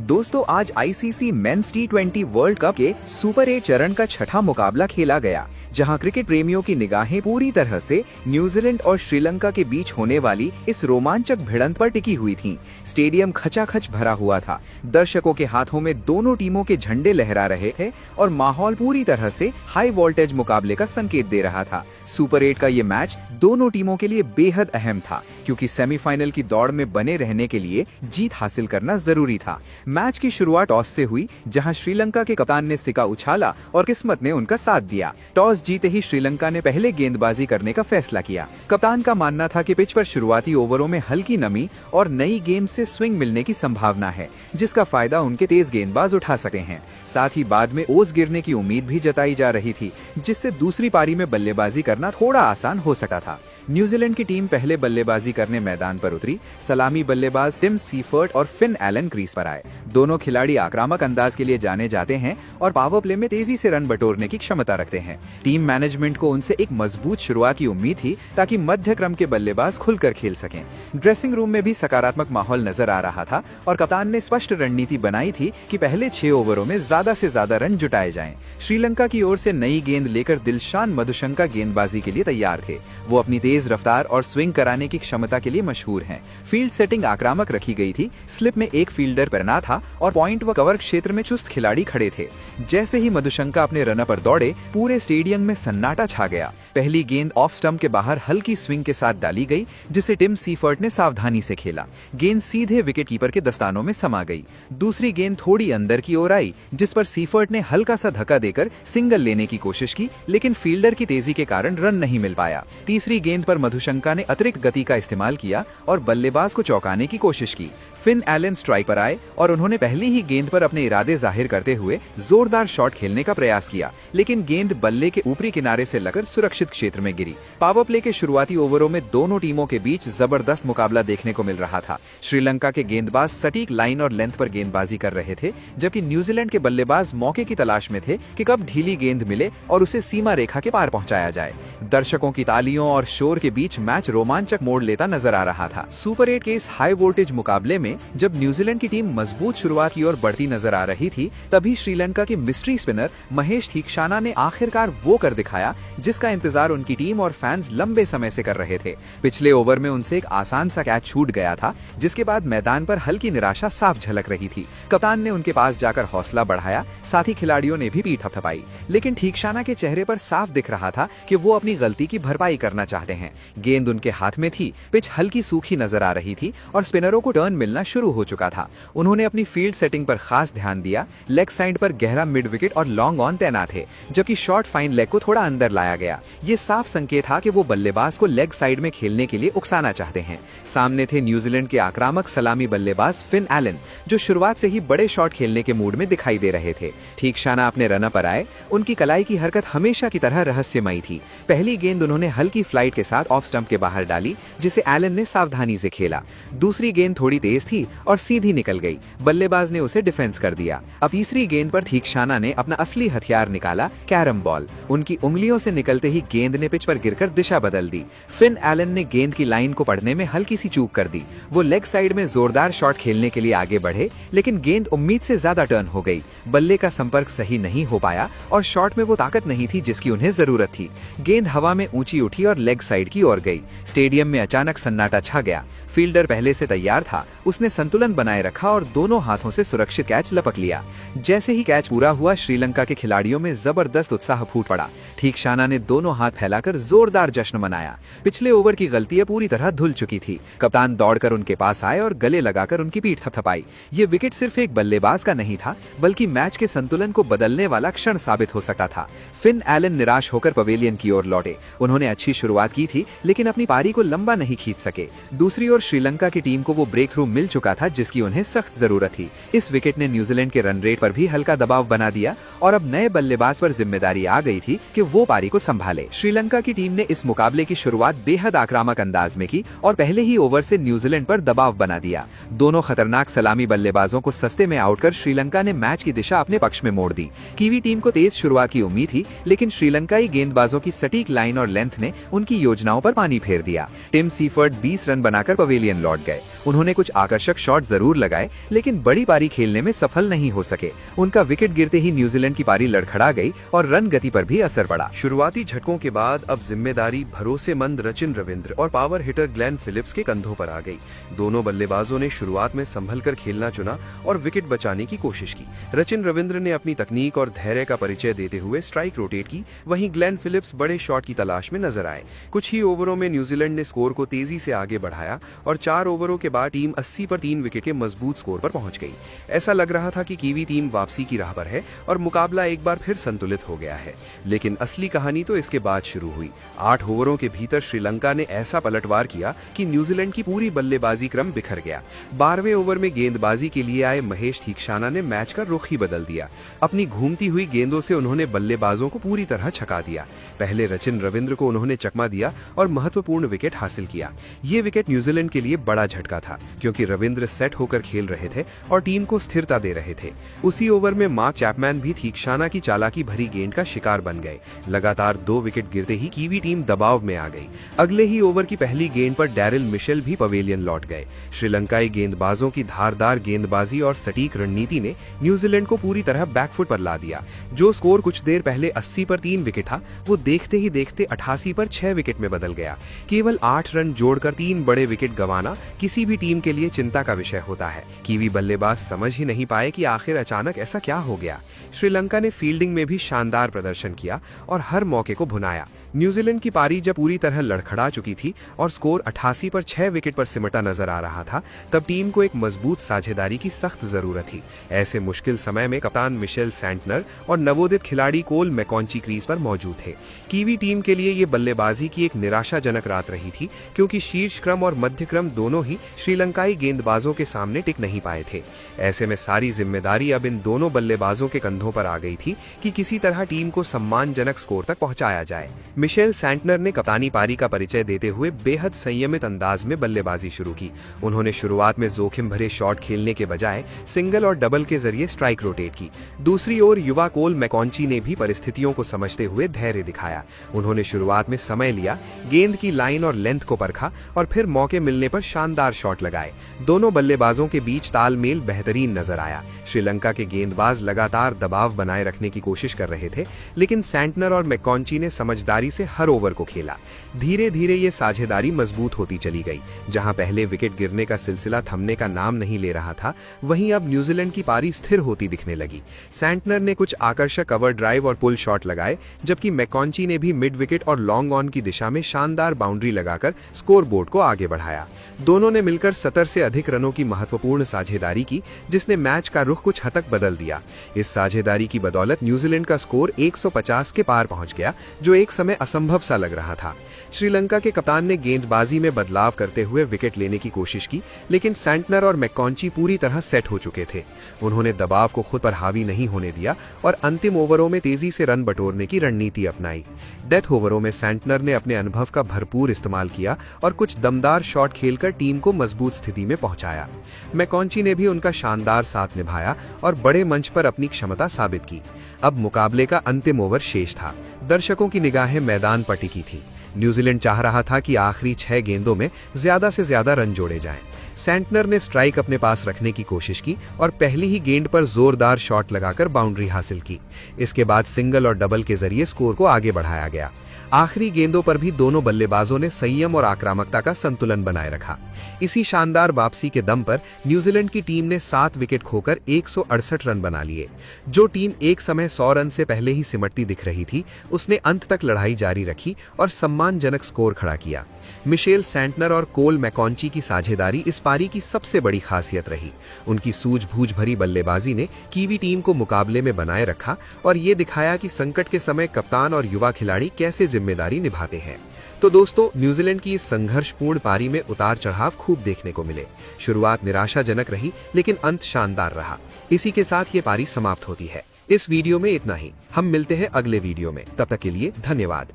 दोस्तों आज ICC men's टी20 world cup के सुपर 8 चरण का छठा मुकाबला खेला गया, जहां क्रिकेट प्रेमियों की निगाहें पूरी तरह से न्यूजीलैंड और श्रीलंका के बीच होने वाली इस रोमांचक भिड़ंत पर टिकी हुई थीं। स्टेडियम खचाखच भरा हुआ था, दर्शकों के हाथों में दोनों टीमों के झंडे लहरा रहे थे और माहौल पूरी तरह से हाई वोल्टेज मुकाबले का संकेत दे रहा था। सुपर 8 का ये मैच दोनों टीमों के लिए बेहद अहम था, क्योंकि सेमीफाइनल की दौड़ में बने रहने के लिए जीत हासिल करना जरूरी था। मैच की शुरुआत टॉस से हुई, जहां श्रीलंका के कप्तान ने सिक्का उछाला और किस्मत ने उनका साथ दिया। टॉस जीते ही श्रीलंका ने पहले गेंदबाजी करने का फैसला किया। कप्तान का मानना था कि पिच पर शुरुआती ओवरों में हल्की नमी और नई गेंद से स्विंग मिलने की संभावना है, जिसका फायदा उनके तेज गेंदबाज उठा सके हैं। साथ ही बाद में ओस गिरने की उम्मीद भी जताई जा रही थी, जिससे दूसरी पारी में बल्लेबाजी करना थोड़ा आसान हो सकता था। न्यूजीलैंड की टीम पहले बल्लेबाजी करने मैदान पर उतरी। सलामी बल्लेबाज टिम सीफर्ट और फिन एलन क्रीज पर आए। दोनों खिलाड़ी आक्रामक अंदाज के लिए जाने जाते हैं और पावर प्ले में तेजी से रन बटोरने की क्षमता रखते हैं। टीम मैनेजमेंट को उनसे एक मजबूत शुरुआत की उम्मीद थी, ताकि मध्य क्रम के बल्लेबाज खुलकर खेल सकें। ड्रेसिंग रूम में भी सकारात्मक माहौल नजर आ रहा था और कप्तान ने स्पष्ट रणनीति बनाई थी कि पहले 6 ओवरों में ज्यादा से ज्यादा रन जुटाए जाएं। श्रीलंका की ओर से नई गेंद लेकर दिलशान मधुशंका गेंदबाजी के लिए तैयार थे। वो अपनी तेज रफ्तार और स्विंग कराने की क्षमता के लिए मशहूर हैं। फील्ड सेटिंग आक्रामक रखी गई थी। स्लिप में एक फील्डर तैनात था और पॉइंट व कवर क्षेत्र में चुस्त खिलाड़ी खड़े थे। जैसे ही मधुशंका अपने रन पर दौड़े, पूरे स्टेडियम में सन्नाटा छा गया। पहली गेंद ऑफ स्टंप के बाहर हल्की स्विंग के साथ डाली गई, जिसे टिम सीफर्ट ने सावधानी से खेला। गेंद सीधे विकेट कीपर के दस्तानों में समा गई। दूसरी गेंद थोड़ी अंदर की ओर आई, जिस पर सीफर्ट ने हल्का सा धक्का देकर सिंगल लेने की कोशिश की, लेकिन फील्डर की तेजी के कारण रन नहीं मिल पाया। तीसरी गेंद पर मधुशंका ने अतिरिक्त गति का इस्तेमाल किया और बल्लेबाज को चौंकाने की कोशिश की। फिन एलन स्ट्राइक पर आए और उन्होंने पहली ही गेंद पर अपने इरादे जाहिर करते हुए जोरदार शॉट खेलने का प्रयास किया, लेकिन गेंद बल्ले के ऊपरी किनारे से लगकर सुरक्षित क्षेत्र में गिरी। पावर प्ले के शुरुआती ओवरों में दोनों टीमों के बीच जबरदस्त मुकाबला देखने को मिल रहा था। श्रीलंका के गेंदबाज सटीक लाइन और लेंथ पर गेंदबाजी कर रहे थे, जबकि न्यूजीलैंड के बल्लेबाज मौके की तलाश में थे कि कब ढीली गेंद मिले और उसे सीमा रेखा के पार पहुंचाया जाए। दर्शकों की तालियों और शोर के बीच मैच रोमांचक मोड़ लेता नजर आ रहा था। सुपर 8 के इस हाई वोल्टेज मुकाबले में जब न्यूजीलैंड की टीम मजबूत शुरुआत की ओर बढ़ती नजर आ रही थी, तभी श्रीलंका के मिस्ट्री स्पिनर महेश थीक्षाना ने आखिरकार वो कर दिखाया जिसका इंतजार उनकी टीम और फैंस लंबे समय से कर रहे थे। पिछले ओवर में उनसे एक आसान सा कैच छूट गया था, जिसके बाद मैदान पर हल्की निराशा साफ झलक रही थी। कप्तान ने उनके पास जाकर हौसला बढ़ाया, साथ ही खिलाड़ियों ने भी पीठ थपथपाई, लेकिन थीक्षाना के चेहरे पर साफ दिख रहा था कि वो अपनी गलती की भरपाई करना चाहते हैं। गेंद उनके हाथ में थी, पिच हल्की सूखी नजर आ रही थी और स्पिनरों को टर्न मिलना शुरू हो चुका था। उन्होंने अपनी फील्ड सेटिंग पर खास ध्यान दिया। लेग साइड पर गहरा मिड विकेट और लॉन्ग ऑन तैनात थे, जबकि शॉर्ट फाइन लेग को थोड़ा अंदर लाया गया। ये साफ संकेत था कि वो बल्लेबाज को लेग साइड में खेलने के लिए उकसाना चाहते हैं। सामने थे न्यूजीलैंड के आक्रामक सलामी बल्लेबाज फिन एलन, जो शुरुआत से ही बड़े शॉट खेलने के मूड में दिखाई दे रहे थे। थीक्षाना अपने रन पर आए। उनकी कलाई की हरकत हमेशा की तरह रहस्यमयी थी। पहली गेंद उन्होंने हल्की फ्लाइट के साथ ऑफ स्टंप के बाहर डाली, जिसे एलन ने सावधानी से खेला। दूसरी गेंद थोड़ी तेज थी और सीधी निकल गई। बल्लेबाज ने उसे डिफेंस कर दिया। अब तीसरी गेंद पर थीक्षाना ने अपना असली हथियार निकाला, कैरम बॉल। उनकी उंगलियों से निकलते ही गेंद ने पिच पर गिरकर दिशा बदल दी। फिन एलन ने गेंद की लाइन को पढ़ने में हल्की सी चूक कर दी। वो लेग साइड में जोरदार शॉट खेलने के लिए आगे बढ़े, लेकिन गेंद उम्मीद से ज्यादा टर्न हो गई। बल्ले का संपर्क सही नहीं हो पाया और शॉट में वो ताकत नहीं थी जिसकी उन्हें जरूरत थी। गेंद हवा में ऊंची उठी और लेग साइड की ओर गई। स्टेडियम में अचानक सन्नाटा छा गया। फील्डर पहले से तैयार था। उसने संतुलन बनाए रखा और दोनों हाथों से सुरक्षित कैच लपक लिया। जैसे ही कैच पूरा हुआ, श्रीलंका के खिलाड़ियों में जबरदस्त उत्साह फूट पड़ा। थीक्षाना ने दोनों हाथ फैलाकर जोरदार जश्न मनाया। पिछले ओवर की गलतियां पूरी तरह धुल चुकी थी। कप्तान दौड़कर उनके पास आए और गले लगाकर उनकी पीठ थपथपाई। ये विकेट सिर्फ एक बल्लेबाज का नहीं था, बल्कि मैच के संतुलन को बदलने वाला क्षण साबित हो सकता था। फिन एलन निराश होकर पवेलियन की ओर लौटे। उन्होंने अच्छी शुरुआत की थी, लेकिन अपनी पारी को लंबा नहीं खींच सके। दूसरी ओर श्रीलंका की टीम को वो ब्रेक थ्रू मिल चुका था जिसकी उन्हें सख्त जरूरत थी। इस विकेट ने न्यूजीलैंड के रन रेट पर भी हल्का दबाव बना दिया और अब नए बल्लेबाज पर जिम्मेदारी आ गई थी कि वो पारी को संभाले। श्रीलंका की टीम ने इस मुकाबले की शुरुआत बेहद आक्रामक अंदाज में की और पहले ही ओवर से न्यूजीलैंड पर दबाव बना दिया। दोनों खतरनाक सलामी बल्लेबाजों को सस्ते में आउट कर श्रीलंका ने मैच की दिशा अपने पक्ष में मोड़ दी। कीवी टीम को तेज शुरुआत की उम्मीद थी, लेकिन श्रीलंकाई गेंदबाजों की सटीक लाइन और लेंथ ने उनकी योजनाओं पर पानी फेर दिया। टिम सीफर्ट 20 रन बनाकर पवेलियन लौट गए। उन्होंने कुछ आकर्षक शॉट जरूर लगाए, लेकिन बड़ी पारी खेलने में सफल नहीं हो सके। उनका विकेट गिरते ही न्यूजीलैंड की पारी लड़खड़ा गई और रन गति पर भी असर पड़ा। शुरुआती झटकों के बाद अब जिम्मेदारी भरोसेमंद रचिन रविंद्र और पावर हिटर ग्लेन फिलिप्स के कंधों पर आ गई। दोनों बल्लेबाजों ने शुरुआत में संभल कर खेलना चुना और विकेट बचाने की कोशिश की। रचिन रविंद्र ने अपनी तकनीक और धैर्य का परिचय देते हुए स्ट्राइक रोटेट की, वहीं ग्लेन फिलिप्स बड़े शॉट की तलाश में नजर आए। कुछ ही ओवरों में न्यूजीलैंड ने स्कोर को तेजी से आगे बढ़ाया और 4 ओवरों के बाद टीम 80 पर 3 विकेट के मजबूत स्कोर पर पहुंच गई। ऐसा लग रहा था कि कीवी टीम वापसी की राह पर है और मुकाबला एक बार फिर संतुलित हो गया है। लेकिन असली कहानी तो इसके बाद शुरू हुई। 8 ओवरों के भीतर श्रीलंका ने ऐसा पलटवार किया कि न्यूजीलैंड की पूरी बल्लेबाजी क्रम बिखर गया। 12वें ओवर में गेंदबाजी के लिए आए महेश थीक्षाना ने मैच का रुख ही बदल दिया। अपनी घूमती हुई गेंदों से उन्होंने बल्लेबाजों को पूरी तरह छका दिया। पहले रचिन रविंद्र को उन्होंने चकमा दिया और महत्वपूर्ण विकेट हासिल किया। ये विकेट न्यूजीलैंड के लिए बड़ा झटका था, क्योंकि रविंद्र सेट होकर खेल रहे थे और टीम को स्थिरता दे रहे थे। उसी ओवर में मार्क चैपमैन भी थीक्षाना की चालाकी भरी गेंद का शिकार बन गए। लगातार 2 विकेट गिरते ही कीवी टीम दबाव में आ गई। अगले ही ओवर की पहली गेंद पर डैरिल मिशेल भी पवेलियन लौट गए। श्रीलंकाई गेंदबाजों की धारदार गेंदबाजी और सटीक रणनीति ने न्यूजीलैंड को पूरी तरह बैकफुट पर ला दिया। जो स्कोर कुछ देर पहले 80 पर 3 विकेट था, वो देखते ही देखते 88 पर 6 विकेट में बदल गया। केवल 8 रन जोड़कर 3 बड़े विकेट गंवाना किसी भी टीम के लिए चिंता का विषय होता है। कीवी बल्लेबाज समझ ही नहीं पाए कि आखिर अचानक ऐसा क्या हो गया। श्रीलंका ने फील्डिंग में भी शानदार प्रदर्शन किया और हर मौके को भुनाया। न्यूजीलैंड की पारी जब पूरी तरह लड़खड़ा चुकी थी और स्कोर 88 पर 6 विकेट पर सिमटा नजर आ रहा था, तब टीम को एक मजबूत साझेदारी की सख्त जरूरत थी। ऐसे मुश्किल समय में कप्तान मिशेल सैंटनर और नवोदित खिलाड़ी कोल मैकॉन्ची क्रीज पर मौजूद थे। कीवी टीम के लिए ये बल्लेबाजी की एक निराशाजनक रात रही थी, क्योंकि शीर्ष क्रम और मध्य क्रम दोनों ही श्रीलंकाई गेंदबाजों के सामने टिक नहीं पाए थे। ऐसे में सारी जिम्मेदारी अब इन दोनों बल्लेबाजों के कंधों पर आ गई थी कि किसी तरह टीम को सम्मानजनक स्कोर तक पहुंचाया जाए। मिशेल सैंटनर ने कप्तानी पारी का परिचय देते हुए बेहद संयमित अंदाज में बल्लेबाजी शुरू की। उन्होंने शुरुआत में जोखिम भरे शॉट खेलने के बजाय सिंगल और डबल के जरिए स्ट्राइक रोटेट की। दूसरी ओर युवा कोल मैकॉन्ची ने भी परिस्थितियों को समझते हुए धैर्य दिखाया। उन्होंने शुरुआत में समय लिया, गेंद की लाइन और लेंथ को परखा और फिर मौके मिलने पर शानदार शॉट लगाए। दोनों बल्लेबाजों के बीच तालमेल बेहतरीन नजर आया। श्रीलंका के गेंदबाज लगातार दबाव बनाए रखने की कोशिश कर रहे थे, लेकिन सैंटनर और मैकॉन्ची ने समझदारी से हर ओवर को खेला। धीरे धीरे ये साझेदारी मजबूत होती चली गई। जहां पहले विकेट गिरने का सिलसिला थमने का नाम नहीं ले रहा था, वहीं अब न्यूजीलैंड की पारी स्थिर होती दिखने लगी। सैंटनर ने कुछ आकर्षक कवर ड्राइव और पुल शॉट लगाए, जबकि मैकॉन्ची ने भी मिड विकेट और लॉन्ग ऑन की दिशा में शानदार बाउंड्री लगाकर स्कोर बोर्ड को आगे बढ़ाया। दोनों ने मिलकर 70 से अधिक रनों की महत्वपूर्ण साझेदारी की, जिसने मैच का रुख कुछ हद तक बदल दिया। इस साझेदारी की बदौलत न्यूजीलैंड का स्कोर 150 के पार पहुंच गया, जो एक समय असंभव सा लग रहा था। श्रीलंका के कप्तान ने गेंदबाजी में बदलाव करते हुए विकेट लेने की कोशिश की, लेकिन सैंटनर और मैकॉन्ची पूरी तरह सेट हो चुके थे। उन्होंने दबाव को खुद पर हावी नहीं होने दिया और अंतिम ओवरों में तेजी से रन बटोरने की रणनीति अपनाई। डेथ ओवरों में सैंटनर ने अपने अनुभव का भरपूर इस्तेमाल किया और कुछ दमदार शॉट खेलकर टीम को मजबूत स्थिति में पहुंचाया। मैकॉन्ची ने भी उनका शानदार साथ निभाया और बड़े मंच पर अपनी क्षमता साबित की। अब मुकाबले का अंतिम ओवर शेष था। दर्शकों की निगाहें मैदान पर टिकी थी। न्यूजीलैंड चाह रहा था कि आखिरी 6 गेंदों में ज्यादा से ज्यादा रन जोड़े जाएं। सैंटनर ने स्ट्राइक अपने पास रखने की कोशिश की और पहली ही गेंद पर जोरदार शॉट लगाकर बाउंड्री हासिल की। इसके बाद सिंगल और डबल के जरिए स्कोर को आगे बढ़ाया गया। आखिरी गेंदों पर भी दोनों बल्लेबाजों ने संयम और आक्रामकता का संतुलन बनाए रखा। इसी शानदार वापसी के दम पर न्यूजीलैंड की टीम ने 7 विकेट खोकर 168 रन बना लिए। जो टीम एक समय 100 रन से पहले ही सिमटती दिख रही थी, उसने अंत तक लड़ाई जारी रखी और सम्मानजनक स्कोर खड़ा किया। मिशेल सैंटनर और कोल मैकॉन्ची की साझेदारी इस पारी की सबसे बड़ी खासियत रही। उनकी सूझबूझ भरी बल्लेबाजी ने कीवी टीम को मुकाबले में बनाए रखा और ये दिखाया कि संकट के समय कप्तान और युवा खिलाड़ी कैसे जिम्मेदारी निभाते हैं। तो दोस्तों, न्यूजीलैंड की इस संघर्षपूर्ण पारी में उतार चढ़ाव खूब देखने को मिले। शुरुआत निराशाजनक रही, लेकिन अंत शानदार रहा। इसी के साथ ये पारी समाप्त होती है। इस वीडियो में इतना ही। हम मिलते हैं अगले वीडियो में। तब तक के लिए धन्यवाद।